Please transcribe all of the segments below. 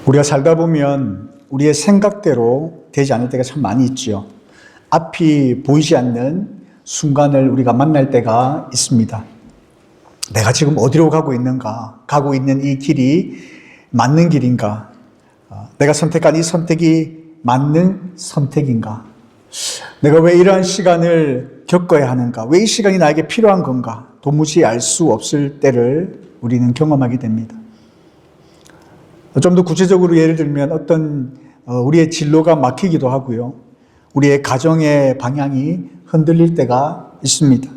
우리가 살다 보면 우리의 생각대로 되지 않을 때가 참 많이 있죠. 앞이 보이지 않는 순간을 우리가 만날 때가 있습니다. 내가 지금 어디로 가고 있는가? 가고 있는 이 길이 맞는 길인가? 내가 선택한 이 선택이 맞는 선택인가? 내가 왜 이러한 시간을 겪어야 하는가? 왜 이 시간이 나에게 필요한 건가? 도무지 알 수 없을 때를 우리는 경험하게 됩니다. 좀 더 구체적으로 예를 들면 어떤 우리의 진로가 막히기도 하고요. 우리의 가정의 방향이 흔들릴 때가 있습니다.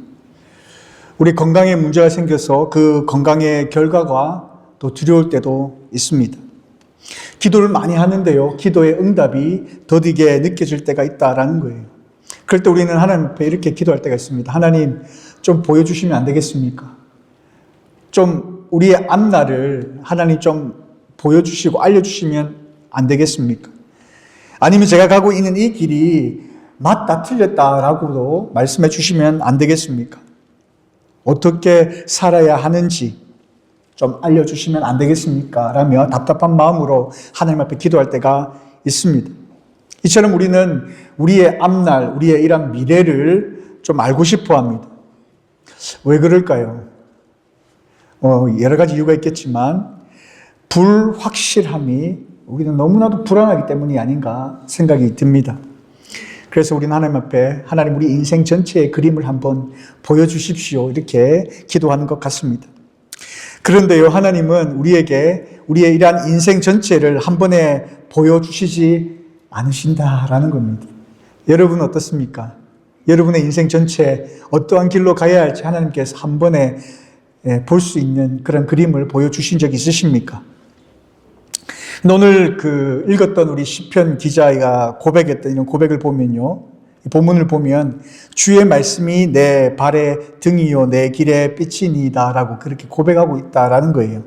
우리 건강에 문제가 생겨서 그 건강의 결과가 또 두려울 때도 있습니다. 기도를 많이 하는데요. 기도의 응답이 더디게 느껴질 때가 있다라는 거예요. 그럴 때 우리는 하나님 앞에 이렇게 기도할 때가 있습니다. 하나님 좀 보여주시면 안 되겠습니까? 좀 우리의 앞날을 하나님 좀 보여주시고 알려주시면 안 되겠습니까? 아니면 제가 가고 있는 이 길이 맞다 틀렸다라고도 말씀해 주시면 안 되겠습니까? 어떻게 살아야 하는지 좀 알려주시면 안 되겠습니까? 라며 답답한 마음으로 하나님 앞에 기도할 때가 있습니다. 이처럼 우리는 우리의 앞날, 우리의 이런 미래를 좀 알고 싶어 합니다. 왜 그럴까요? 여러 가지 이유가 있겠지만 불확실함이 우리는 너무나도 불안하기 때문이 아닌가 생각이 듭니다. 그래서 우리는 하나님 앞에 하나님 우리 인생 전체의 그림을 한번 보여주십시오 이렇게 기도하는 것 같습니다. 그런데요, 하나님은 우리에게 우리의 이러한 인생 전체를 한 번에 보여주시지 않으신다라는 겁니다. 여러분 어떻습니까? 여러분의 인생 전체 어떠한 길로 가야 할지 하나님께서 한 번에 볼 수 있는 그런 그림을 보여주신 적 있으십니까? 오늘 읽었던 우리 시편 기자가 고백했던 이런 고백을 보면요. 이 본문을 보면 주의 말씀이 내 발의 등이요 내 길의 빛이니이다 라고 그렇게 고백하고 있다라는 거예요.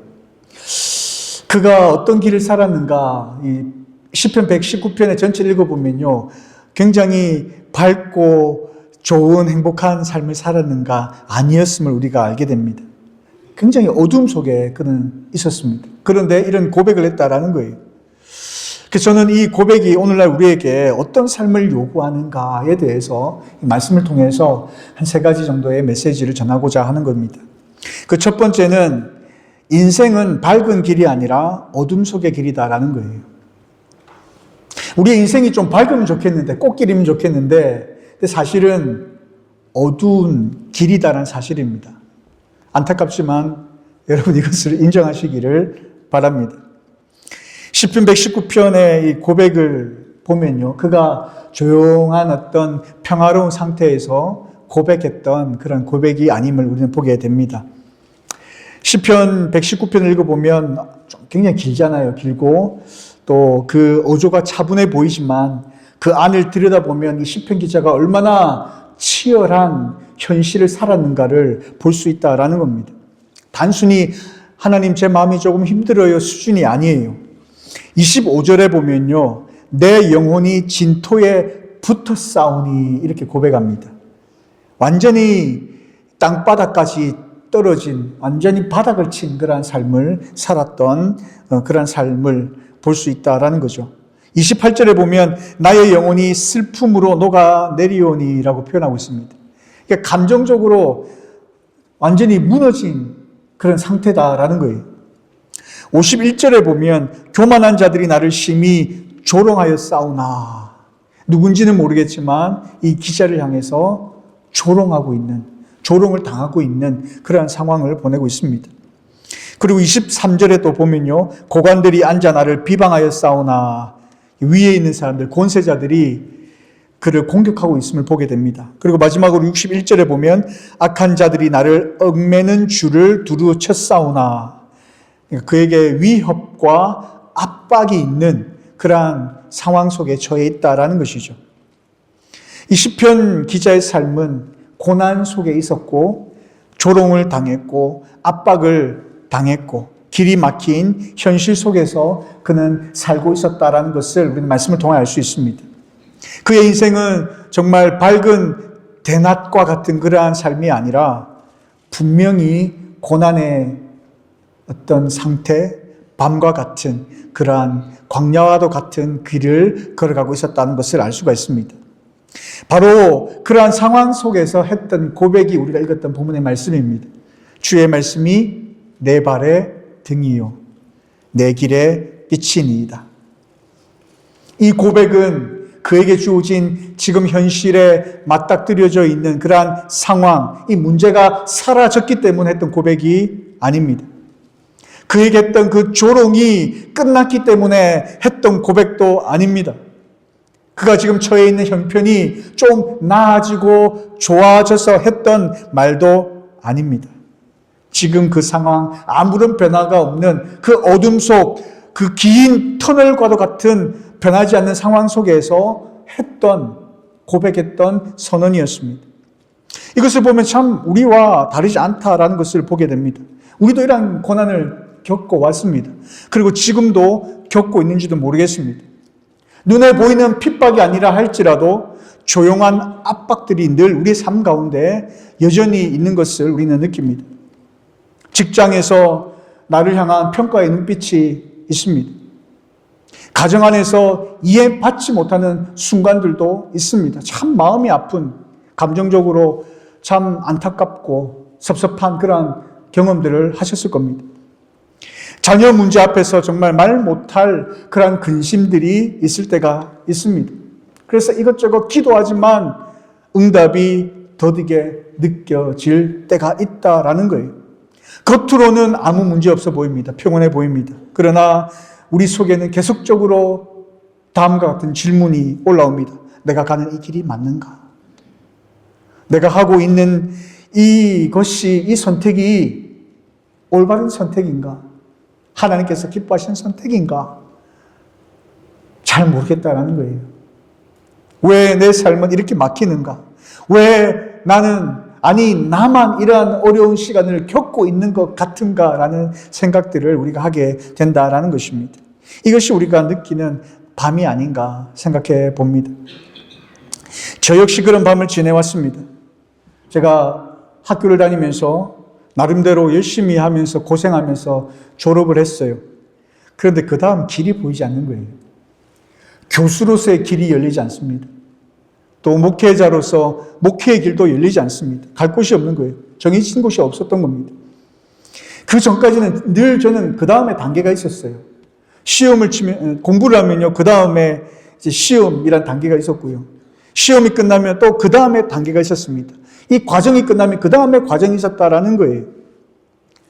그가 어떤 길을 살았는가? 이 시편 119편의 전체를 읽어보면요. 굉장히 밝고 좋은 행복한 삶을 살았는가? 아니었음을 우리가 알게 됩니다. 굉장히 어둠 속에 그는 있었습니다. 그런데 이런 고백을 했다라는 거예요. 그래서 저는 이 고백이 오늘날 우리에게 어떤 삶을 요구하는가에 대해서 말씀을 통해서 한 3가지 정도의 메시지를 전하고자 하는 겁니다. 그 첫 번째는 인생은 밝은 길이 아니라 어둠 속의 길이다라는 거예요. 우리의 인생이 좀 밝으면 좋겠는데, 꽃길이면 좋겠는데, 사실은 어두운 길이다라는 사실입니다. 안타깝지만 여러분 이것을 인정하시기를 바랍니다. 시편 119편의 이 고백을 보면요. 그가 조용한 어떤 평화로운 상태에서 고백했던 그런 고백이 아님을 우리는 보게 됩니다. 시편 119편을 읽어보면 굉장히 길잖아요. 길고 또 그 어조가 차분해 보이지만 그 안을 들여다보면 이 시편 기자가 얼마나 치열한 현실을 살았는가를 볼 수 있다라는 겁니다. 단순히 하나님 제 마음이 조금 힘들어요 수준이 아니에요. 25절에 보면요. 내 영혼이 진토에 붙어 싸우니 이렇게 고백합니다. 완전히 땅바닥까지 떨어진 완전히 바닥을 친 그러한 삶을 살았던 그런 삶을 볼 수 있다라는 거죠. 28절에 보면 나의 영혼이 슬픔으로 녹아내리오니 라고 표현하고 있습니다. 그러니까 감정적으로 완전히 무너진 그런 상태다라는 거예요. 51절에 보면 교만한 자들이 나를 심히 조롱하여 싸우나. 누군지는 모르겠지만 이 기자를 향해서 조롱을 당하고 있는 그러한 상황을 보내고 있습니다. 그리고 23절에 또 보면요. 고관들이 앉아 나를 비방하여 싸우나. 위에 있는 사람들, 권세자들이 그를 공격하고 있음을 보게 됩니다. 그리고 마지막으로 61절에 보면 악한 자들이 나를 얽매는 줄을 두루 쳤사오나. 그에게 위협과 압박이 있는 그러한 상황 속에 처해 있다라는 것이죠. 이 시편 기자의 삶은 고난 속에 있었고 조롱을 당했고 압박을 당했고 길이 막힌 현실 속에서 그는 살고 있었다라는 것을 우리는 말씀을 통해 알 수 있습니다. 그의 인생은 정말 밝은 대낮과 같은 그러한 삶이 아니라 분명히 고난의 어떤 상태, 밤과 같은 그러한 광야와도 같은 길을 걸어가고 있었다는 것을 알 수가 있습니다. 바로 그러한 상황 속에서 했던 고백이 우리가 읽었던 본문의 말씀입니다. 주의 말씀이 내 발의 등이요 내 길의 빛이니이다. 이 고백은 그에게 주어진 지금 현실에 맞닥뜨려져 있는 그러한 상황, 이 문제가 사라졌기 때문에 했던 고백이 아닙니다. 그에게 했던 그 조롱이 끝났기 때문에 했던 고백도 아닙니다. 그가 지금 처해 있는 형편이 좀 나아지고 좋아져서 했던 말도 아닙니다. 지금 그 상황, 아무런 변화가 없는 그 어둠 속, 그 긴 터널과도 같은 변하지 않는 상황 속에서 했던, 고백했던 선언이었습니다. 이것을 보면 참 우리와 다르지 않다라는 것을 보게 됩니다. 우리도 이러한 고난을 겪어왔습니다. 그리고 지금도 겪고 있는지도 모르겠습니다. 눈에 보이는 핍박이 아니라 할지라도 조용한 압박들이 늘 우리의 삶 가운데 여전히 있는 것을 우리는 느낍니다. 직장에서 나를 향한 평가의 눈빛이 있습니다. 가정 안에서 이해받지 못하는 순간들도 있습니다. 참 마음이 아픈, 감정적으로 참 안타깝고 섭섭한 그런 경험들을 하셨을 겁니다. 자녀 문제 앞에서 정말 말 못할 그런 근심들이 있을 때가 있습니다. 그래서 이것저것 기도하지만 응답이 더디게 느껴질 때가 있다라는 거예요. 겉으로는 아무 문제 없어 보입니다. 평온해 보입니다. 그러나 우리 속에는 계속적으로 다음과 같은 질문이 올라옵니다. 내가 가는 이 길이 맞는가? 내가 하고 있는 이것이, 이 선택이 올바른 선택인가? 하나님께서 기뻐하시는 선택인가? 잘 모르겠다라는 거예요. 왜 내 삶은 이렇게 막히는가? 왜 나만 이러한 어려운 시간을 겪고 있는 것 같은가라는 생각들을 우리가 하게 된다라는 것입니다. 이것이 우리가 느끼는 밤이 아닌가 생각해 봅니다. 저 역시 그런 밤을 지내왔습니다. 제가 학교를 다니면서 나름대로 열심히 하면서 고생하면서 졸업을 했어요. 그런데 그 다음 길이 보이지 않는 거예요. 교수로서의 길이 열리지 않습니다. 또 목회자로서 목회의 길도 열리지 않습니다. 갈 곳이 없는 거예요. 정해진 곳이 없었던 겁니다. 그 전까지는 늘 저는 그 다음에 단계가 있었어요. 시험을 치면, 공부를 하면요, 그 다음에 이제 시험이란 단계가 있었고요. 시험이 끝나면 또 그 다음에 단계가 있었습니다. 이 과정이 끝나면 그 다음에 과정이 있었다라는 거예요.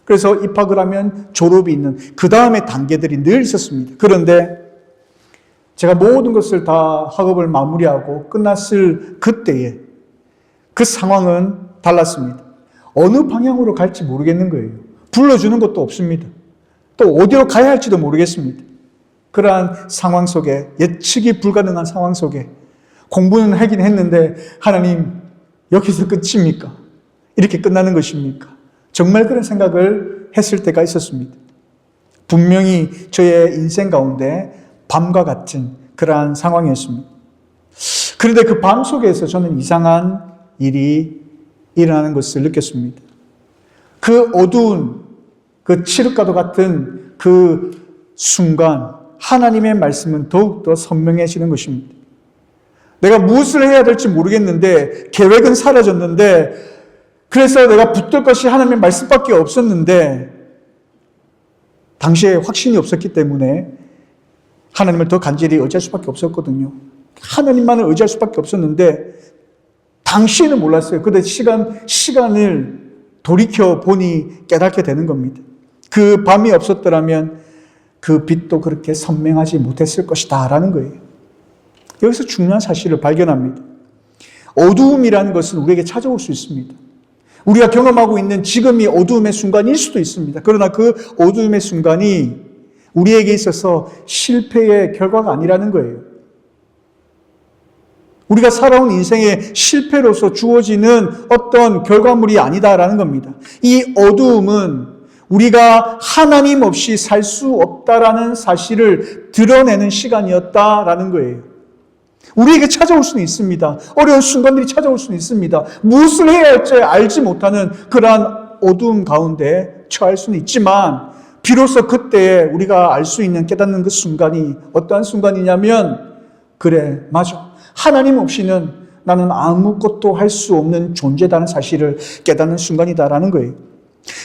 그래서 입학을 하면 졸업이 있는 그 다음에 단계들이 늘 있었습니다. 그런데 제가 모든 것을 다 학업을 마무리하고 끝났을 그때에 그 상황은 달랐습니다. 어느 방향으로 갈지 모르겠는 거예요. 불러주는 것도 없습니다. 또 어디로 가야 할지도 모르겠습니다. 그러한 상황 속에, 예측이 불가능한 상황 속에 공부는 하긴 했는데 하나님 여기서 끝입니까? 이렇게 끝나는 것입니까? 정말 그런 생각을 했을 때가 있었습니다. 분명히 저의 인생 가운데 밤과 같은 그러한 상황이었습니다. 그런데 그 밤 속에서 저는 이상한 일이 일어나는 것을 느꼈습니다. 그 어두운 그 칠흑과도 같은 그 순간 하나님의 말씀은 더욱더 선명해지는 것입니다. 내가 무엇을 해야 될지 모르겠는데 계획은 사라졌는데 그래서 내가 붙들 것이 하나님의 말씀밖에 없었는데 당시에 확신이 없었기 때문에 하나님을 더 간절히 의지할 수밖에 없었거든요. 하나님만을 의지할 수밖에 없었는데 당시에는 몰랐어요. 그런데 시간을 돌이켜 보니 깨닫게 되는 겁니다. 그 밤이 없었더라면 그 빛도 그렇게 선명하지 못했을 것이다 라는 거예요. 여기서 중요한 사실을 발견합니다. 어두움이라는 것은 우리에게 찾아올 수 있습니다. 우리가 경험하고 있는 지금이 어두움의 순간일 수도 있습니다. 그러나 그 어두움의 순간이 우리에게 있어서 실패의 결과가 아니라는 거예요. 우리가 살아온 인생의 실패로서 주어지는 어떤 결과물이 아니다라는 겁니다. 이 어두움은 우리가 하나님 없이 살 수 없다라는 사실을 드러내는 시간이었다라는 거예요. 우리에게 찾아올 수는 있습니다. 어려운 순간들이 찾아올 수는 있습니다. 무엇을 해야 할지 알지 못하는 그러한 어두움 가운데 처할 수는 있지만 비로소 그때에 우리가 알 수 있는 깨닫는 그 순간이 어떠한 순간이냐면, 그래, 맞아. 하나님 없이는 나는 아무것도 할 수 없는 존재다는 사실을 깨닫는 순간이다라는 거예요.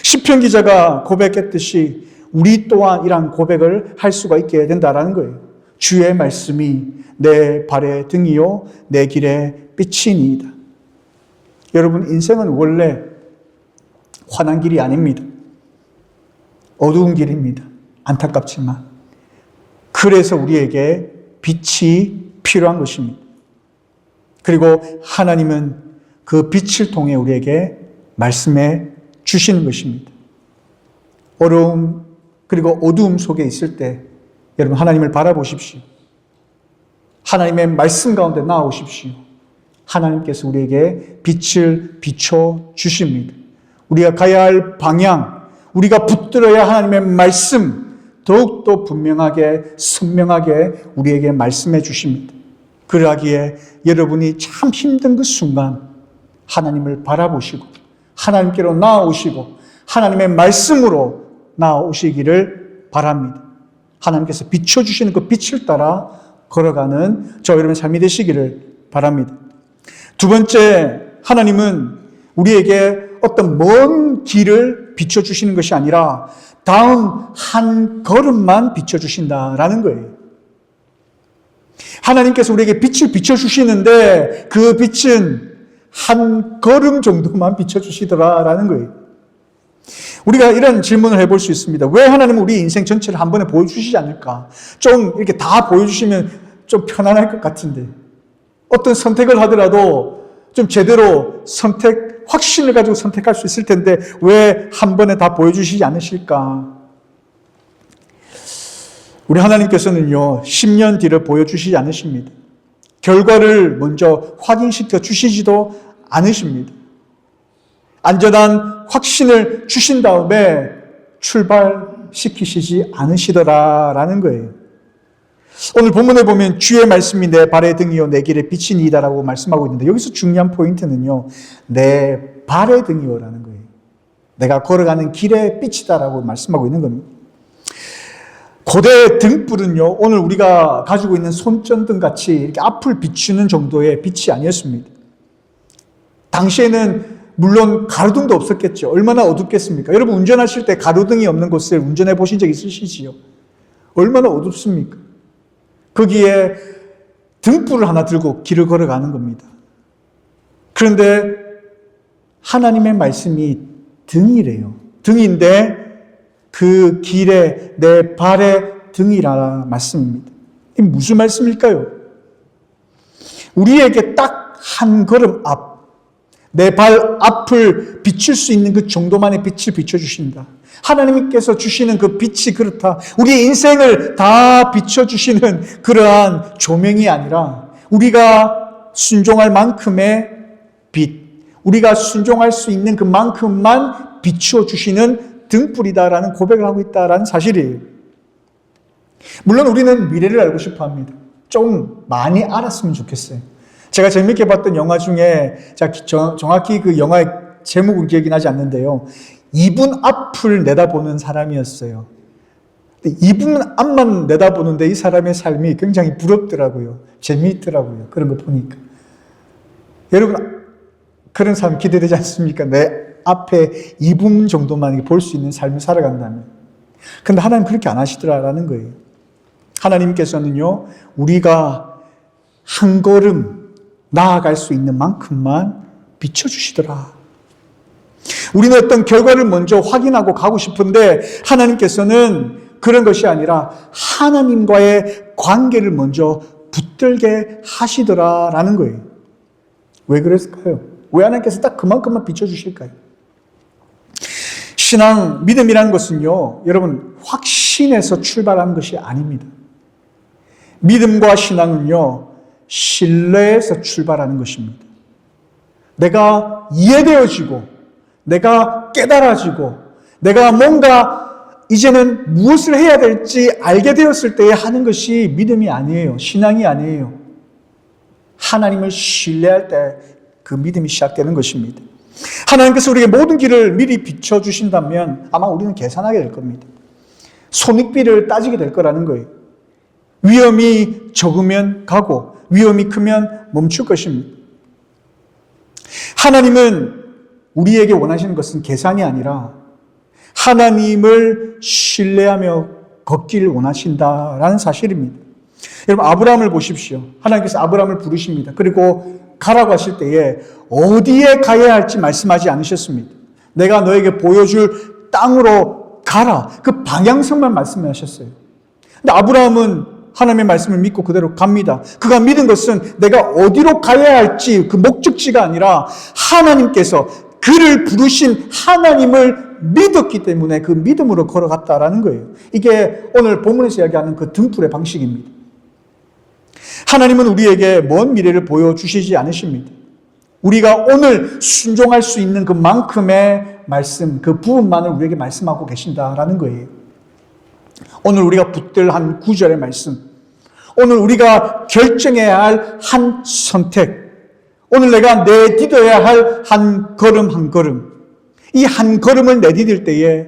시편 기자가 고백했듯이 우리 또한 이러한 고백을 할 수가 있게 된다라는 거예요. 주의 말씀이 내 발의 등이요 내 길의 빛이니이다. 여러분, 인생은 원래 환한 길이 아닙니다. 어두운 길입니다. 안타깝지만. 그래서 우리에게 빛이 필요한 것입니다. 그리고 하나님은 그 빛을 통해 우리에게 말씀해 주시는 것입니다. 어려움 그리고 어두움 속에 있을 때 여러분, 하나님을 바라보십시오. 하나님의 말씀 가운데 나아오십시오. 하나님께서 우리에게 빛을 비춰 주십니다. 우리가 가야 할 방향, 우리가 붙들어야 하나님의 말씀 더욱더 분명하게 선명하게 우리에게 말씀해 주십니다. 그러하기에 여러분이 참 힘든 그 순간 하나님을 바라보시고 하나님께로 나아오시고 하나님의 말씀으로 나아오시기를 바랍니다. 하나님께서 비춰주시는 그 빛을 따라 걸어가는 저 여러분의 삶이 되시기를 바랍니다. 두 번째, 하나님은 우리에게 어떤 먼 길을 비춰주시는 것이 아니라 다음 한 걸음만 비춰주신다라는 거예요. 하나님께서 우리에게 빛을 비춰주시는데 그 빛은 한 걸음 정도만 비춰주시더라라는 거예요. 우리가 이런 질문을 해볼 수 있습니다. 왜 하나님은 우리 인생 전체를 한 번에 보여주시지 않을까? 좀 이렇게 다 보여주시면 좀 편안할 것 같은데. 어떤 선택을 하더라도 좀 제대로 확신을 가지고 선택할 수 있을 텐데 왜 한 번에 다 보여주시지 않으실까? 우리 하나님께서는요, 10년 뒤를 보여주시지 않으십니다. 결과를 먼저 확인시켜 주시지도 않으십니다. 안전한 확신을 주신 다음에 출발시키시지 않으시더라라는 거예요. 오늘 본문에 보면 주의 말씀이 내 발의 등이요 내 길의 빛이니이다라고 말씀하고 있는데 여기서 중요한 포인트는요, 내 발의 등이요라는 거예요. 내가 걸어가는 길의 빛이다라고 말씀하고 있는 겁니다. 고대 등불은요, 오늘 우리가 가지고 있는 손전등 같이 이렇게 앞을 비추는 정도의 빛이 아니었습니다. 당시에는 물론 가로등도 없었겠죠. 얼마나 어둡겠습니까? 여러분, 운전하실 때 가로등이 없는 곳을 운전해 보신 적 있으시지요? 얼마나 어둡습니까? 거기에 등불을 하나 들고 길을 걸어가는 겁니다. 그런데 하나님의 말씀이 등이래요. 등인데 그 길에 내 발의 등이라 말씀입니다. 이게 무슨 말씀일까요? 우리에게 딱 한 걸음 앞, 내 발 앞을 비출 수 있는 그 정도만의 빛을 비춰주신다. 하나님께서 주시는 그 빛이 그렇다. 우리의 인생을 다 비춰주시는 그러한 조명이 아니라 우리가 순종할 만큼의 빛, 우리가 순종할 수 있는 그만큼만 비춰주시는 등불이다라는 고백을 하고 있다라는 사실이에요. 물론 우리는 미래를 알고 싶어 합니다. 좀 많이 알았으면 좋겠어요. 제가 재밌게 봤던 영화 중에, 정확히 그 영화의 제목은 기억이 나지 않는데요, 이분 앞을 내다보는 사람이었어요. 이분 앞만 내다보는데 이 사람의 삶이 굉장히 부럽더라고요. 재미있더라고요. 그런 거 보니까. 여러분, 그런 삶 기대되지 않습니까? 내 앞에 이분 정도만 볼 수 있는 삶을 살아간다면. 근데 하나님 그렇게 안 하시더라라는 거예요. 하나님께서는요, 우리가 한 걸음 나아갈 수 있는 만큼만 비춰주시더라. 우리는 어떤 결과를 먼저 확인하고 가고 싶은데 하나님께서는 그런 것이 아니라 하나님과의 관계를 먼저 붙들게 하시더라라는 거예요. 왜 그랬을까요? 왜 하나님께서 딱 그만큼만 비춰주실까요? 신앙, 믿음이라는 것은요, 여러분, 확신에서 출발하는 것이 아닙니다. 믿음과 신앙은요, 신뢰에서 출발하는 것입니다. 내가 이해되어지고, 내가 깨달아지고, 내가 뭔가 이제는 무엇을 해야 될지 알게 되었을 때에 하는 것이 믿음이 아니에요. 신앙이 아니에요. 하나님을 신뢰할 때 그 믿음이 시작되는 것입니다. 하나님께서 우리에게 모든 길을 미리 비춰주신다면 아마 우리는 계산하게 될 겁니다. 손익비를 따지게 될 거라는 거예요. 위험이 적으면 가고 위험이 크면 멈출 것입니다. 하나님은 우리에게 원하시는 것은 계산이 아니라 하나님을 신뢰하며 걷길 원하신다라는 사실입니다. 여러분, 아브라함을 보십시오. 하나님께서 아브라함을 부르십니다. 그리고 가라고 하실 때에 어디에 가야 할지 말씀하지 않으셨습니다. 내가 너에게 보여줄 땅으로 가라. 그 방향성만 말씀하셨어요. 근데 아브라함은 하나님의 말씀을 믿고 그대로 갑니다. 그가 믿은 것은 내가 어디로 가야 할지 그 목적지가 아니라 하나님께서 그를 부르신 하나님을 믿었기 때문에 그 믿음으로 걸어갔다라는 거예요. 이게 오늘 본문에서 이야기하는 그 등불의 방식입니다. 하나님은 우리에게 먼 미래를 보여주시지 않으십니다. 우리가 오늘 순종할 수 있는 그만큼의 말씀, 그 부분만을 우리에게 말씀하고 계신다라는 거예요. 오늘 우리가 붙들 한 구절의 말씀, 오늘 우리가 결정해야 할 한 선택, 오늘 내가 내딛어야 할 한 걸음 한 걸음, 이 한 걸음을 내디딜 때에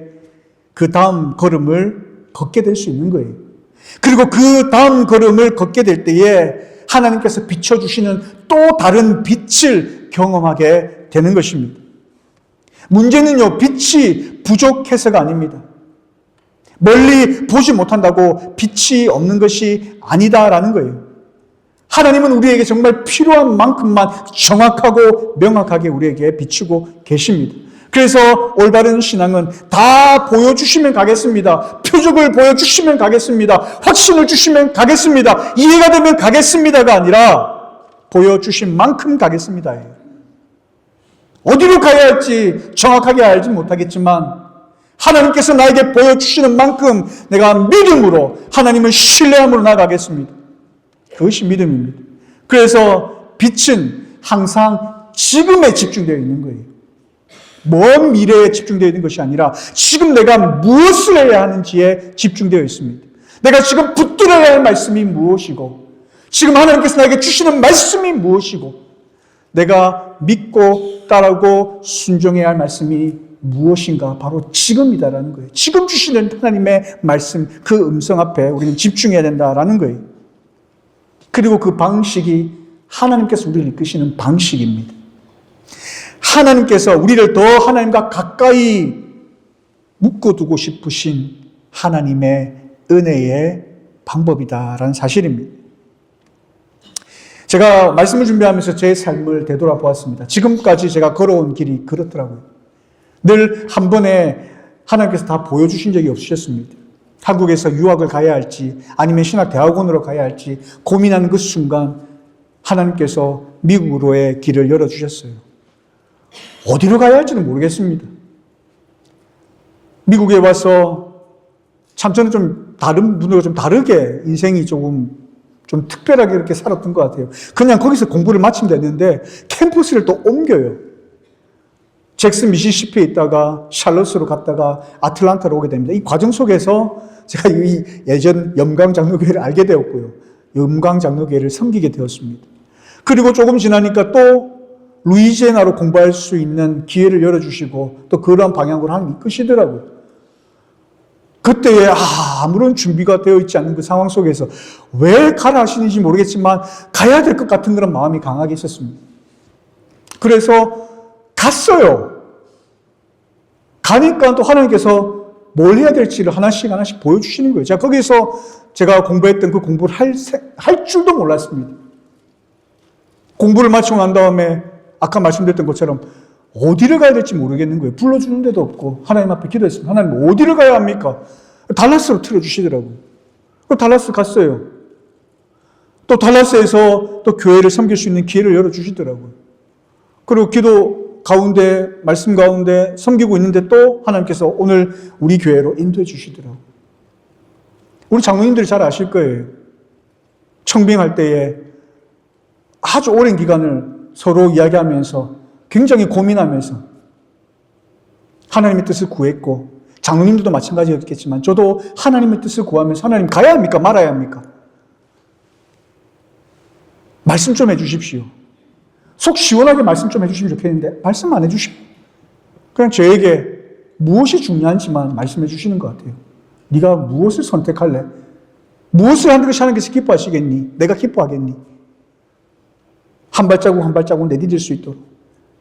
그 다음 걸음을 걷게 될 수 있는 거예요. 그리고 그 다음 걸음을 걷게 될 때에 하나님께서 비춰주시는 또 다른 빛을 경험하게 되는 것입니다. 문제는요, 빛이 부족해서가 아닙니다. 멀리 보지 못한다고 빛이 없는 것이 아니다라는 거예요. 하나님은 우리에게 정말 필요한 만큼만 정확하고 명확하게 우리에게 비추고 계십니다. 그래서 올바른 신앙은 다 보여주시면 가겠습니다. 표적을 보여주시면 가겠습니다. 확신을 주시면 가겠습니다. 이해가 되면 가겠습니다가 아니라 보여주신 만큼 가겠습니다. 어디로 가야 할지 정확하게 알지 못하겠지만 하나님께서 나에게 보여주시는 만큼 내가 믿음으로 하나님을 신뢰함으로 나가겠습니다. 그것이 믿음입니다. 그래서 빛은 항상 지금에 집중되어 있는 거예요. 먼 미래에 집중되어 있는 것이 아니라 지금 내가 무엇을 해야 하는지에 집중되어 있습니다. 내가 지금 붙들어야 할 말씀이 무엇이고 지금 하나님께서 나에게 주시는 말씀이 무엇이고 내가 믿고 따르고 순종해야 할 말씀이 무엇인가? 바로 지금이다라는 거예요. 지금 주시는 하나님의 말씀, 그 음성 앞에 우리는 집중해야 된다라는 거예요. 그리고 그 방식이 하나님께서 우리를 이끄시는 방식입니다. 하나님께서 우리를 더 하나님과 가까이 묶어두고 싶으신 하나님의 은혜의 방법이다라는 사실입니다. 제가 말씀을 준비하면서 제 삶을 되돌아보았습니다. 지금까지 제가 걸어온 길이 그렇더라고요. 늘 한 번에 하나님께서 다 보여주신 적이 없으셨습니다. 한국에서 유학을 가야 할지 아니면 신학대학원으로 가야 할지 고민하는 그 순간 하나님께서 미국으로의 길을 열어주셨어요. 어디로 가야 할지는 모르겠습니다. 미국에 와서 참 저는 좀 다른 분들과 좀 다르게 인생이 좀 특별하게 이렇게 살았던 것 같아요. 그냥 거기서 공부를 마치면 됐는데 캠퍼스를 또 옮겨요. 잭슨 미시시피에 있다가 샬럿으로 갔다가 아틀란타로 오게 됩니다. 이 과정 속에서 제가 이 예전 염강장로교회를 알게 되었고요. 염강장로교회를 섬기게 되었습니다. 그리고 조금 지나니까 또 루이지애나로 공부할 수 있는 기회를 열어주시고 또 그런 방향으로 하나님 이끄시더라고요. 그때에 아무런 준비가 되어 있지 않은 그 상황 속에서 왜 가라 하시는지 모르겠지만 가야 될 것 같은 그런 마음이 강하게 있었습니다. 그래서 갔어요. 가니까 또 하나님께서 뭘 해야 될지를 하나씩 보여주시는 거예요. 거기서 제가 공부했던 그 공부를 할 줄도 몰랐습니다. 공부를 마치고 난 다음에 아까 말씀드렸던 것처럼 어디를 가야 될지 모르겠는 거예요. 불러주는 데도 없고 하나님 앞에 기도했습니다. 하나님 어디를 가야 합니까? 달라스로 틀어주시더라고요. 달라스 갔어요. 또 달라스에서 또 교회를 섬길 수 있는 기회를 열어주시더라고요. 그리고 기도 가운데, 말씀 가운데 섬기고 있는데 또 하나님께서 오늘 우리 교회로 인도해 주시더라고요. 우리 장로님들이 잘 아실 거예요. 청빙할 때에 아주 오랜 기간을 서로 이야기하면서 굉장히 고민하면서 하나님의 뜻을 구했고 장로님들도 마찬가지였겠지만 저도 하나님의 뜻을 구하면서 하나님 가야 합니까? 말아야 합니까? 말씀 좀 해주십시오. 속 시원하게 말씀 좀 해주시면 좋겠는데 말씀 안 해주시고 그냥 저에게 무엇이 중요한지만 말씀해 주시는 것 같아요. 네가 무엇을 선택할래? 무엇을 하는 것이 하나님께서 기뻐하시겠니? 내가 기뻐하겠니? 한 발자국 한 발자국 내디딜 수 있도록.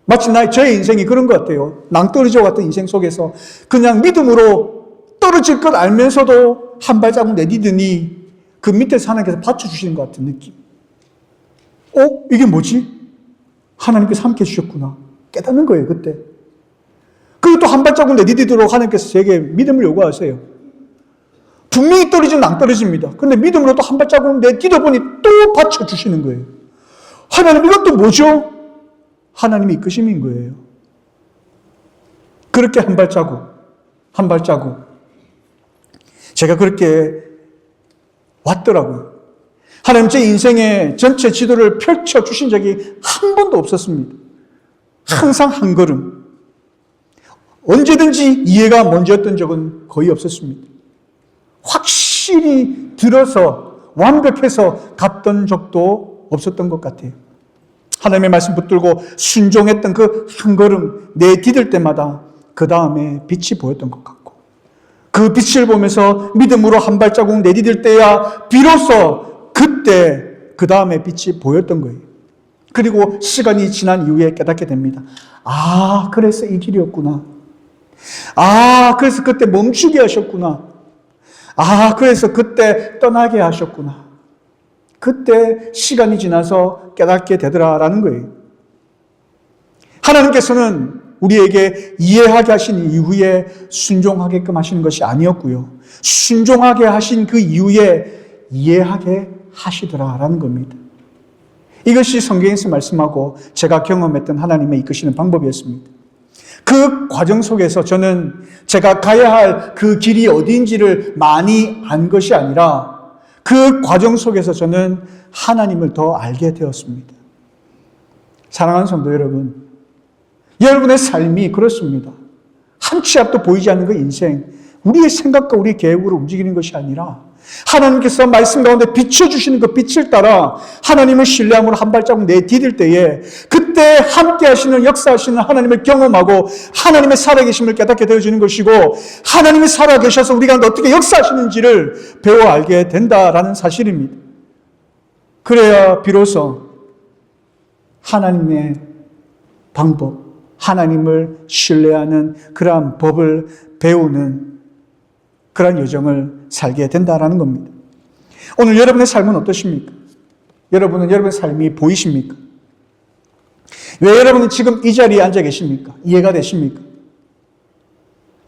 마치 저의 인생이 그런 것 같아요. 낭떠러지와 같은 인생 속에서 그냥 믿음으로 떨어질 것 알면서도 한 발자국 내디드니 그 밑에서 하나님께서 받쳐주시는 것 같은 느낌. 이게 뭐지? 하나님께서 함께 해주셨구나. 깨닫는 거예요, 그때. 그리고 또 한 발자국 내디디도록 하나님께서 제게 믿음을 요구하세요. 분명히 떨어지면 낭떠러집니다. 그런데 믿음으로 또 한 발자국 내디뎌보니 또 받쳐주시는 거예요. 하나님, 이것도 뭐죠? 하나님의 이끄심인 거예요. 그렇게 한 발자국, 한 발자국. 제가 그렇게 왔더라고요. 하나님 제 인생의 전체 지도를 펼쳐주신 적이 한 번도 없었습니다. 항상 한 걸음. 언제든지 이해가 먼저였던 적은 거의 없었습니다. 확실히 들어서 완벽해서 갔던 적도 없었던 것 같아요. 하나님의 말씀 붙들고 순종했던 그 한 걸음 내디딜 때마다 그 다음에 빛이 보였던 것 같고 그 빛을 보면서 믿음으로 한 발자국 내디딜 때야 비로소 그때 그 다음에 빛이 보였던 거예요. 그리고 시간이 지난 이후에 깨닫게 됩니다. 그래서 이 길이었구나. 그래서 그때 멈추게 하셨구나. 그래서 그때 떠나게 하셨구나. 그때 시간이 지나서 깨닫게 되더라라는 거예요. 하나님께서는 우리에게 이해하게 하신 이후에 순종하게끔 하시는 것이 아니었고요. 순종하게 하신 그 이후에 이해하게 하시더라라는 겁니다. 이것이 성경에서 말씀하고 제가 경험했던 하나님의 이끄시는 방법이었습니다. 그 과정 속에서 저는 제가 가야 할 그 길이 어디인지를 많이 안 것이 아니라 그 과정 속에서 저는 하나님을 더 알게 되었습니다. 사랑하는 성도 여러분, 여러분의 삶이 그렇습니다. 한 치 앞도 보이지 않는 그 인생, 우리의 생각과 우리의 계획으로 움직이는 것이 아니라 하나님께서 말씀 가운데 비춰주시는 그 빛을 따라 하나님을 신뢰함으로 한 발자국 내디딜 때에 그때 함께 하시는 역사하시는 하나님을 경험하고 하나님의 살아계심을 깨닫게 되어지는 것이고 하나님이 살아계셔서 우리가 어떻게 역사하시는지를 배워 알게 된다라는 사실입니다. 그래야 비로소 하나님의 방법, 하나님을 신뢰하는 그러한 법을 배우는 그러한 여정을 살게 된다라는 겁니다. 오늘 여러분의 삶은 어떠십니까? 여러분은 여러분의 삶이 보이십니까? 왜 여러분은 지금 이 자리에 앉아 계십니까? 이해가 되십니까?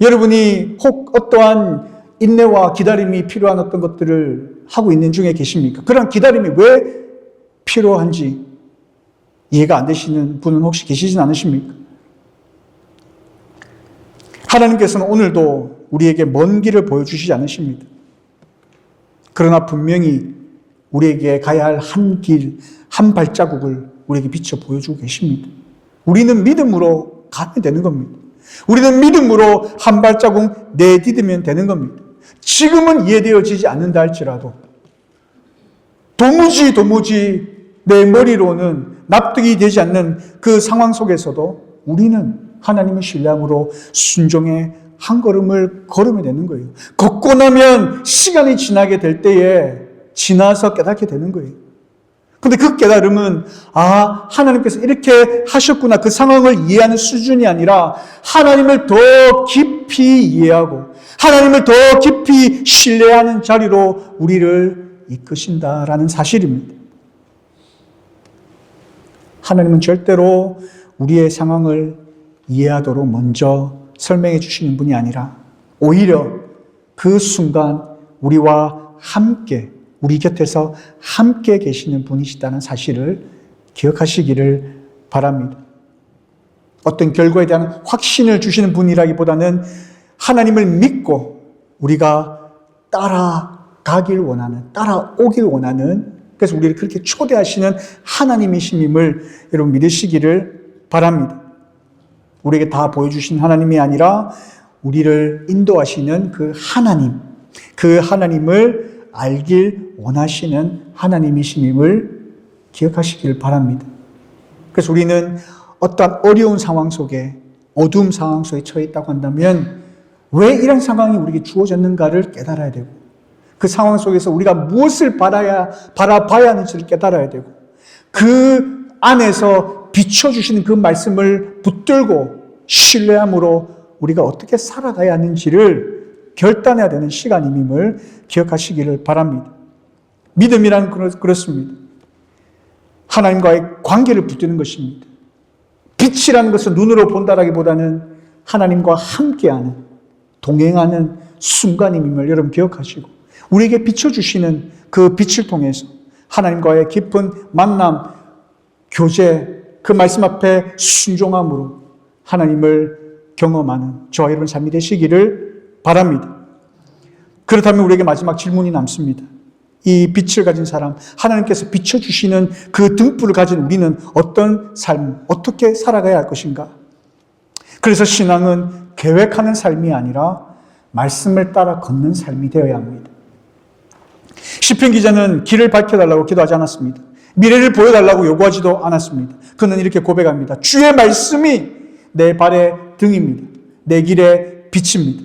여러분이 혹 어떠한 인내와 기다림이 필요한 어떤 것들을 하고 있는 중에 계십니까? 그런 기다림이 왜 필요한지 이해가 안 되시는 분은 혹시 계시진 않으십니까? 하나님께서는 오늘도 우리에게 먼 길을 보여주시지 않으십니다. 그러나 분명히 우리에게 가야 할 한 길, 한 발자국을 우리에게 비춰 보여주고 계십니다. 우리는 믿음으로 가면 되는 겁니다. 우리는 믿음으로 한 발자국 내디디면 되는 겁니다. 지금은 이해되어지지 않는다 할지라도 도무지 내 머리로는 납득이 되지 않는 그 상황 속에서도 우리는 하나님을 신뢰함으로 순종의 한 걸음을 걸으면 되는 거예요. 걷고 나면 시간이 지나게 될 때에 지나서 깨닫게 되는 거예요. 근데 그 깨달음은 하나님께서 이렇게 하셨구나 그 상황을 이해하는 수준이 아니라 하나님을 더 깊이 이해하고 하나님을 더 깊이 신뢰하는 자리로 우리를 이끄신다라는 사실입니다. 하나님은 절대로 우리의 상황을 이해하도록 먼저 설명해 주시는 분이 아니라 오히려 그 순간 우리와 함께 우리 곁에서 함께 계시는 분이시다는 사실을 기억하시기를 바랍니다. 어떤 결과에 대한 확신을 주시는 분이라기보다는 하나님을 믿고 우리가 따라가길 원하는, 따라오길 원하는, 그래서 우리를 그렇게 초대하시는 하나님이심을 여러분 믿으시기를 바랍니다. 우리에게 다 보여주신 하나님이 아니라 우리를 인도하시는 그 하나님, 그 하나님을 알길 원하시는 하나님이심을 기억하시길 바랍니다. 그래서 우리는 어떤 어려운 상황 속에, 어두운 상황 속에 처해 있다고 한다면 왜 이런 상황이 우리에게 주어졌는가를 깨달아야 되고, 그 상황 속에서 우리가 무엇을 바라봐야 하는지를 깨달아야 되고, 그 안에서 비춰주시는 그 말씀을 붙들고 신뢰함으로 우리가 어떻게 살아가야 하는지를 결단해야 되는 시간임을 기억하시기를 바랍니다. 믿음이란 그렇습니다. 하나님과의 관계를 붙드는 것입니다. 빛이라는 것은 눈으로 본다라기보다는 하나님과 함께하는, 동행하는 순간임을 여러분 기억하시고, 우리에게 비춰주시는 그 빛을 통해서 하나님과의 깊은 만남, 교제, 그 말씀 앞에 순종함으로 하나님을 경험하는 저와 여러분 삶이 되시기를 바랍니다. 그렇다면 우리에게 마지막 질문이 남습니다. 이 빛을 가진 사람, 하나님께서 비춰주시는 그 등불을 가진 우리는 어떤 삶, 어떻게 살아가야 할 것인가? 그래서 신앙은 계획하는 삶이 아니라 말씀을 따라 걷는 삶이 되어야 합니다. 시편 기자는 길을 밝혀달라고 기도하지 않았습니다. 미래를 보여달라고 요구하지도 않았습니다. 그는 이렇게 고백합니다. 주의 말씀이 내 발의 등입니다. 내 길의 빛입니다.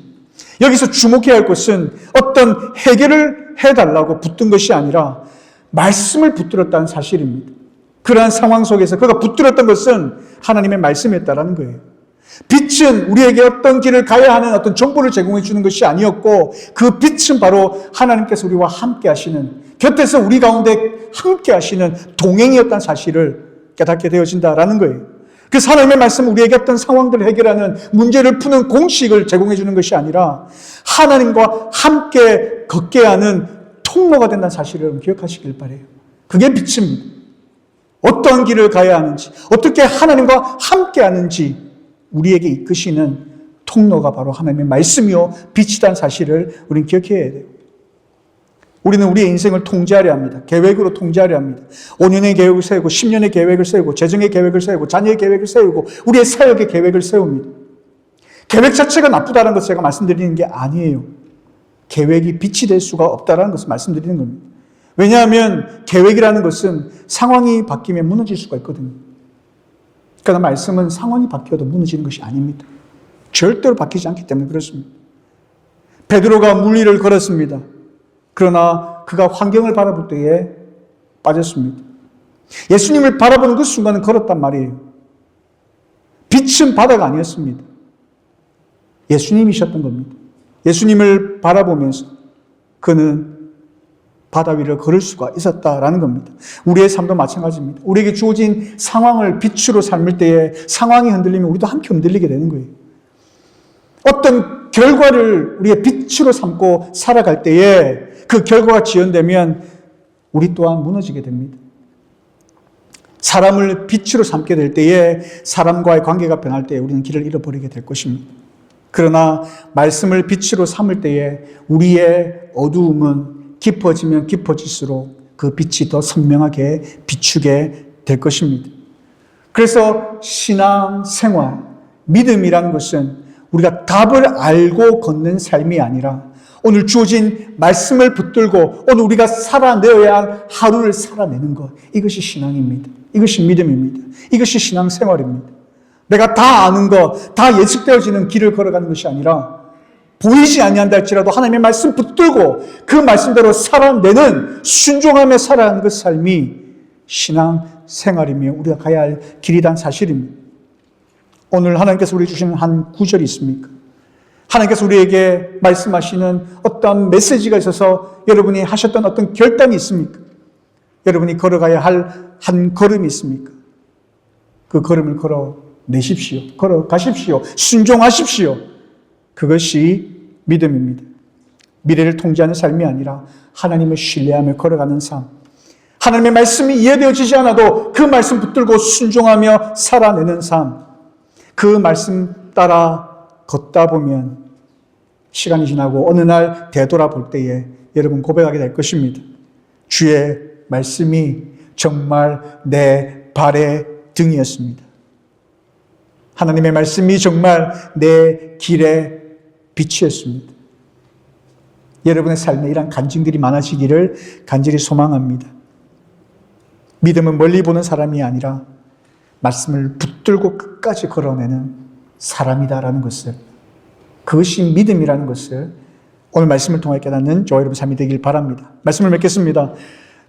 여기서 주목해야 할 것은 어떤 해결을 해달라고 붙든 것이 아니라 말씀을 붙들었다는 사실입니다. 그러한 상황 속에서 그가 붙들었던 것은 하나님의 말씀이었다는 거예요. 빛은 우리에게 어떤 길을 가야 하는 어떤 정보를 제공해 주는 것이 아니었고, 그 빛은 바로 하나님께서 우리와 함께 하시는, 곁에서 우리 가운데 함께 하시는 동행이었다는 사실을 깨닫게 되어진다라는 거예요. 그래서 하나님의 말씀은 우리에게 어떤 상황들을 해결하는, 문제를 푸는 공식을 제공해 주는 것이 아니라 하나님과 함께 걷게 하는 통로가 된다는 사실을 기억하시길 바라요. 그게 빛입니다. 어떠한 길을 가야 하는지, 어떻게 하나님과 함께 하는지 우리에게 이끄시는 통로가 바로 하나님의 말씀이요 빛이라는 사실을 우리는 기억해야 돼요. 우리는 우리의 인생을 통제하려 합니다. 계획으로 통제하려 합니다. 5년의 계획을 세우고 10년의 계획을 세우고 재정의 계획을 세우고 자녀의 계획을 세우고 우리의 사역의 계획을 세웁니다. 계획 자체가 나쁘다는 것을 제가 말씀드리는 게 아니에요. 계획이 빛이 될 수가 없다는 것을 말씀드리는 겁니다. 왜냐하면 계획이라는 것은 상황이 바뀌면 무너질 수가 있거든요. 그러나 말씀은 상황이 바뀌어도 무너지는 것이 아닙니다. 절대로 바뀌지 않기 때문에 그렇습니다. 베드로가 물 위를 걸었습니다. 그러나 그가 환경을 바라볼 때에 빠졌습니다. 예수님을 바라보는 그 순간은 걸었단 말이에요. 빛은 바다가 아니었습니다. 예수님이셨던 겁니다. 예수님을 바라보면서 그는 바다 위를 걸을 수가 있었다라는 겁니다. 우리의 삶도 마찬가지입니다. 우리에게 주어진 상황을 빛으로 삶을 때에 상황이 흔들리면 우리도 함께 흔들리게 되는 거예요. 어떤 결과를 우리의 빛으로 삼고 살아갈 때에 그 결과가 지연되면 우리 또한 무너지게 됩니다. 사람을 빛으로 삼게 될 때에 사람과의 관계가 변할 때에 우리는 길을 잃어버리게 될 것입니다. 그러나 말씀을 빛으로 삼을 때에 우리의 어두움은 깊어지면 깊어질수록 그 빛이 더 선명하게 비추게 될 것입니다. 그래서 신앙 생활, 믿음이라는 것은 우리가 답을 알고 걷는 삶이 아니라 오늘 주어진 말씀을 붙들고 오늘 우리가 살아내어야 할 하루를 살아내는 것, 이것이 신앙입니다. 이것이 믿음입니다. 이것이 신앙 생활입니다. 내가 다 아는 것, 다 예측되어지는 길을 걸어가는 것이 아니라 보이지 아니한다 할지라도 하나님의 말씀 붙들고 그 말씀대로 살아내는, 순종하며 살아가는 그 삶이 신앙 생활이며 우리가 가야 할 길이란 사실입니다. 오늘 하나님께서 우리에게 주시는 한 구절이 있습니까? 하나님께서 우리에게 말씀하시는 어떤 메시지가 있어서 여러분이 하셨던 어떤 결단이 있습니까? 여러분이 걸어가야 할 한 걸음이 있습니까? 그 걸음을 걸어내십시오. 걸어가십시오. 순종하십시오. 그것이 믿음입니다. 미래를 통제하는 삶이 아니라 하나님을 신뢰하며 걸어가는 삶. 하나님의 말씀이 이해되어지지 않아도 그 말씀 붙들고 순종하며 살아내는 삶. 그 말씀 따라 걷다 보면 시간이 지나고 어느 날 되돌아볼 때에 여러분 고백하게 될 것입니다. 주의 말씀이 정말 내 발의 등이었습니다. 하나님의 말씀이 정말 내 길의 빛이었습니다. 여러분의 삶에 이런 간증들이 많아지기를 간절히 소망합니다. 믿음은 멀리 보는 사람이 아니라 말씀을 붙들고 끝까지 걸어내는 사람이다라는 것을, 그것이 믿음이라는 것을 오늘 말씀을 통해 깨닫는 저와 여러분 삶이 되길 바랍니다. 말씀을 맺겠습니다.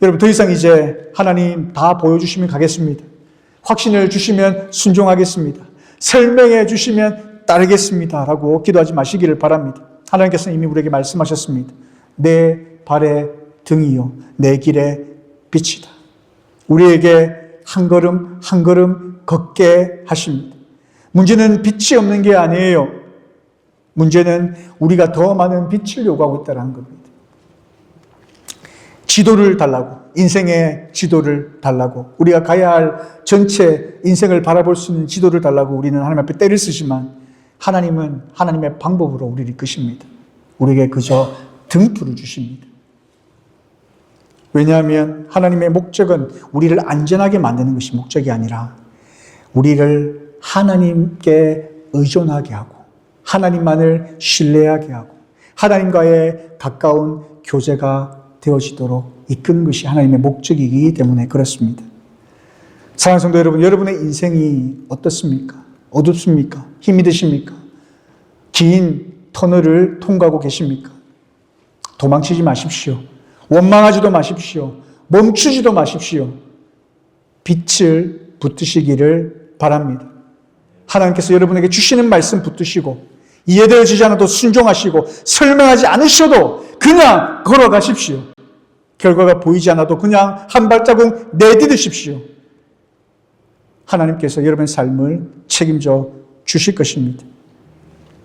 여러분 더 이상 이제 하나님 다 보여주시면 가겠습니다. 확신을 주시면 순종하겠습니다. 설명해 주시면 따르겠습니다. 라고 기도하지 마시기를 바랍니다. 하나님께서는 이미 우리에게 말씀하셨습니다. 내 발의 등이요 내 길의 빛이다. 우리에게 한 걸음 한 걸음 걷게 하십니다. 문제는 빛이 없는 게 아니에요. 문제는 우리가 더 많은 빛을 요구하고 있다는 겁니다. 지도를 달라고, 인생의 지도를 달라고, 우리가 가야 할 전체 인생을 바라볼 수 있는 지도를 달라고 우리는 하나님 앞에 때를 쓰지만 하나님은 하나님의 방법으로 우리를 이끄십니다. 우리에게 그저 등불을 주십니다. 왜냐하면 하나님의 목적은 우리를 안전하게 만드는 것이 목적이 아니라 우리를 하나님께 의존하게 하고 하나님만을 신뢰하게 하고 하나님과의 가까운 교제가 되어지도록 이끄는 것이 하나님의 목적이기 때문에 그렇습니다. 사랑하는 성도 여러분, 여러분의 인생이 어떻습니까? 어둡습니까? 힘이 드십니까? 긴 터널을 통과하고 계십니까? 도망치지 마십시오. 원망하지도 마십시오. 멈추지도 마십시오. 빛을 붙드시기를 바랍니다. 하나님께서 여러분에게 주시는 말씀 붙드시고 이해되어지지 않아도 순종하시고 설명하지 않으셔도 그냥 걸어가십시오. 결과가 보이지 않아도 그냥 한 발자국 내디디십시오. 하나님께서 여러분의 삶을 책임져 주실 것입니다.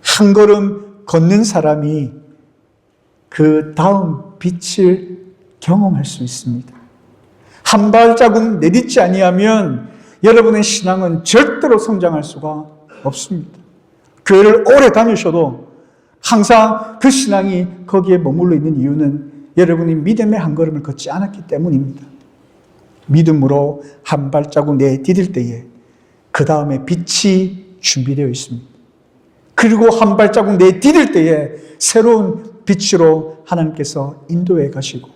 한 걸음 걷는 사람이 그 다음 빛을 경험할 수 있습니다. 한 발자국 내딛지 아니하면 여러분의 신앙은 절대로 성장할 수가 없습니다. 교회를 오래 다니셔도 항상 그 신앙이 거기에 머물러 있는 이유는 여러분이 믿음의 한 걸음을 걷지 않았기 때문입니다. 믿음으로 한 발자국 내디딜 때에 그 다음에 빛이 준비되어 있습니다. 그리고 한 발자국 내디딜 때에 새로운 빛으로 하나님께서 인도해 가시고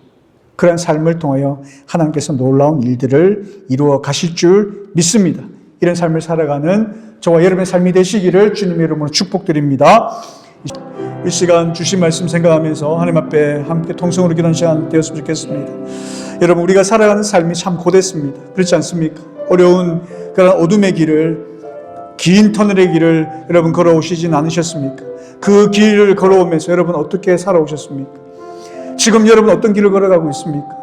그런 삶을 통하여 하나님께서 놀라운 일들을 이루어 가실 줄 믿습니다. 이런 삶을 살아가는 저와 여러분의 삶이 되시기를 주님의 이름으로 축복드립니다. 이 시간 주신 말씀 생각하면서 하나님 앞에 함께 통성으로 기도하는 시간 되었으면 좋겠습니다. 여러분 우리가 살아가는 삶이 참 고됐습니다. 그렇지 않습니까? 어려운 그런 어둠의 길을 긴 터널의 길을 여러분 걸어오시진 않으셨습니까? 그 길을 걸어오면서 여러분 어떻게 살아오셨습니까? 지금 여러분 어떤 길을 걸어가고 있습니까?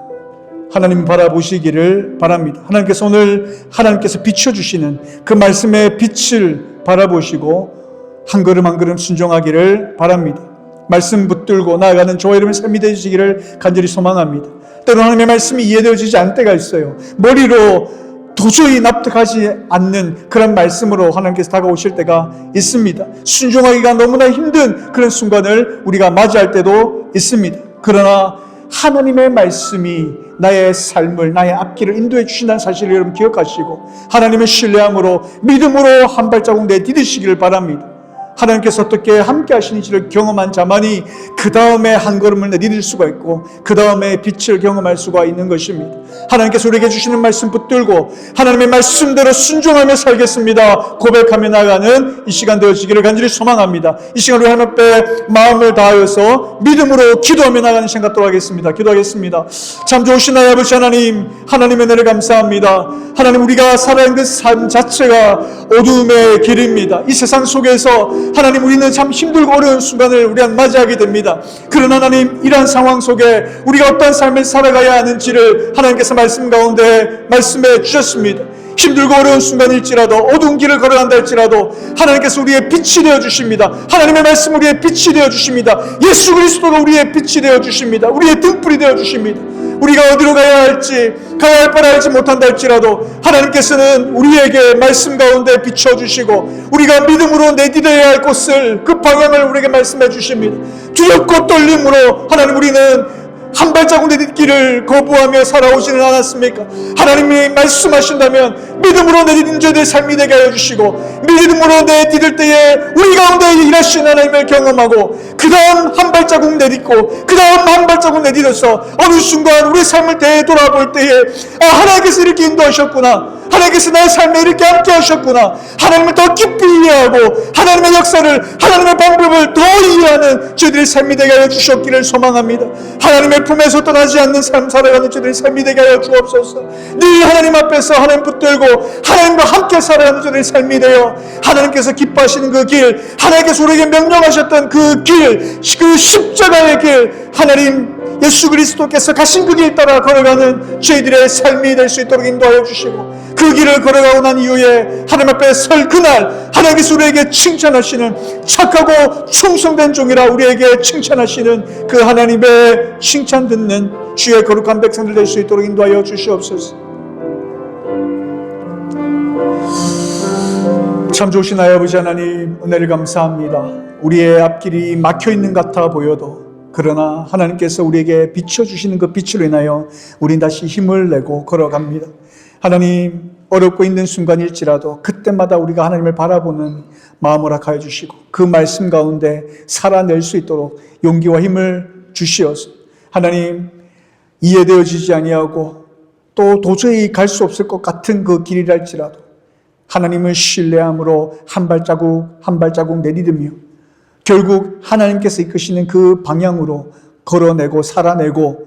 하나님 바라보시기를 바랍니다. 하나님께서 오늘 하나님께서 비춰주시는 그 말씀의 빛을 바라보시고 한 걸음 한 걸음 순종하기를 바랍니다. 말씀 붙들고 나아가는 저와 여러분의 삶이 되시기를 간절히 소망합니다. 때로 하나님의 말씀이 이해되어지지 않을 때가 있어요. 머리로 도저히 납득하지 않는 그런 말씀으로 하나님께서 다가오실 때가 있습니다. 순종하기가 너무나 힘든 그런 순간을 우리가 맞이할 때도 있습니다. 그러나 하나님의 말씀이 나의 삶을, 나의 앞길을 인도해 주신다는 사실을 여러분 기억하시고 하나님의 신뢰함으로 믿음으로 한 발자국 내디디시기를 바랍니다. 하나님께서 어떻게 함께 하시는지를 경험한 자만이 그 다음에 한 걸음을 내디딜 수가 있고 그 다음에 빛을 경험할 수가 있는 것입니다. 하나님께서 우리에게 주시는 말씀 붙들고 하나님의 말씀대로 순종하며 살겠습니다 고백하며 나아가는 이 시간 되어지기를 간절히 소망합니다. 이 시간 우리 하나님 앞에 마음을 다하여서 믿음으로 기도하며 나아가는 시간 갖도록 하겠습니다. 기도하겠습니다. 참 좋으신 하나님 아버지 하나님, 하나님의 은혜를 감사합니다. 하나님 우리가 살아가는 그 삶 자체가 어둠의 길입니다. 이 세상 속에서 하나님 우리는 참 힘들고 어려운 순간을 우리가 맞이하게 됩니다. 그러나 하나님 이러한 상황 속에 우리가 어떤 삶을 살아가야 하는지를 하나님께서 말씀 가운데 말씀해 주셨습니다. 힘들고 어려운 순간일지라도 어두운 길을 걸어간다 할지라도 하나님께서 우리의 빛이 되어 주십니다. 하나님의 말씀 우리의 빛이 되어 주십니다. 예수 그리스도가 우리의 빛이 되어 주십니다. 우리의 등불이 되어 주십니다. 우리가 어디로 가야 할지 가야 할 바를 알지 못한다 할지라도 하나님께서는 우리에게 말씀 가운데 비춰주시고 우리가 믿음으로 내디뎌야 할 곳을 그 방향을 우리에게 말씀해 주십니다. 두렵고 떨림으로 하나님 우리는 한 발자국 내딛기를 거부하며 살아오지는 않았습니까? 하나님이 말씀하신다면 믿음으로 내딛는 자들의 삶이 되게 하여 주시고 믿음으로 내딛을 때에 우리 가운데 일하시는 하나님을 경험하고 그 다음 한 발자국 내딛고 그 다음 한 발자국 내딛어서 어느 순간 우리의 삶을 되돌아볼 때에 하나님께서 이렇게 인도하셨구나. 하나님께서 나의 삶에 이렇게 함께 하셨구나. 하나님을 더 깊이 이해하고 하나님의 역사를, 하나님의 방법을 더 이해하는 저희들의 삶이 되게 하여 주셨기를 소망합니다. 하나님의 품에서 떠나지 않는 삶 살아가는 저희들의 삶이 되게 하여 주옵소서. 늘 하나님 앞에서 하나님 붙들고 하나님과 함께 살아가는 저희들의 삶이 되어 하나님께서 기뻐하시는 그 길, 하나님께서 우리에게 명령하셨던 그 길, 그 십자가의 길, 하나님 예수 그리스도께서 가신 그 길 따라 걸어가는 저희들의 삶이 될 수 있도록 인도하여 주시고, 그 길을 걸어가고 난 이후에 하나님 앞에 설 그날 하나님께서 우리에게 칭찬하시는, 착하고 충성된 종이라 우리에게 칭찬하시는 그 하나님의 칭찬 듣는 주의 거룩한 백성들 될 수 있도록 인도하여 주시옵소서. 참 좋으신 아버지 하나님, 은혜를 감사합니다. 우리의 앞길이 막혀있는 것 같아 보여도 그러나 하나님께서 우리에게 비춰주시는 그 빛으로 인하여 우린 다시 힘을 내고 걸어갑니다. 하나님, 어렵고 있는 순간일지라도 그때마다 우리가 하나님을 바라보는 마음을 허락하여 주시고 그 말씀 가운데 살아낼 수 있도록 용기와 힘을 주시어서, 하나님, 이해되어지지 아니하고 또 도저히 갈 수 없을 것 같은 그 길이랄지라도 하나님을 신뢰함으로 한 발자국 한 발자국 내디디며 결국 하나님께서 이끄시는 그 방향으로 걸어내고 살아내고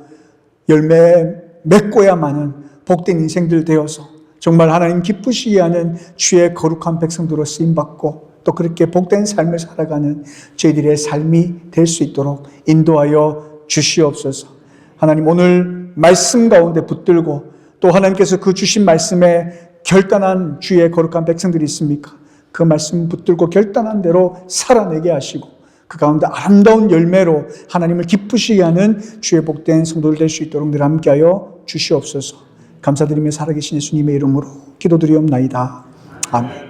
열매 맺고야만은 복된 인생들 되어서 정말 하나님 기쁘시게 하는 주의 거룩한 백성들로 쓰임받고 또 그렇게 복된 삶을 살아가는 저희들의 삶이 될 수 있도록 인도하여 주시옵소서. 하나님, 오늘 말씀 가운데 붙들고 또 하나님께서 그 주신 말씀에 결단한 주의 거룩한 백성들이 있습니까? 그 말씀 붙들고 결단한 대로 살아내게 하시고 그 가운데 아름다운 열매로 하나님을 기쁘시게 하는 주의 복된 성도들 될 수 있도록 늘 함께하여 주시옵소서. 감사드리며 살아계신 예수님의 이름으로 기도드리옵나이다. 아멘.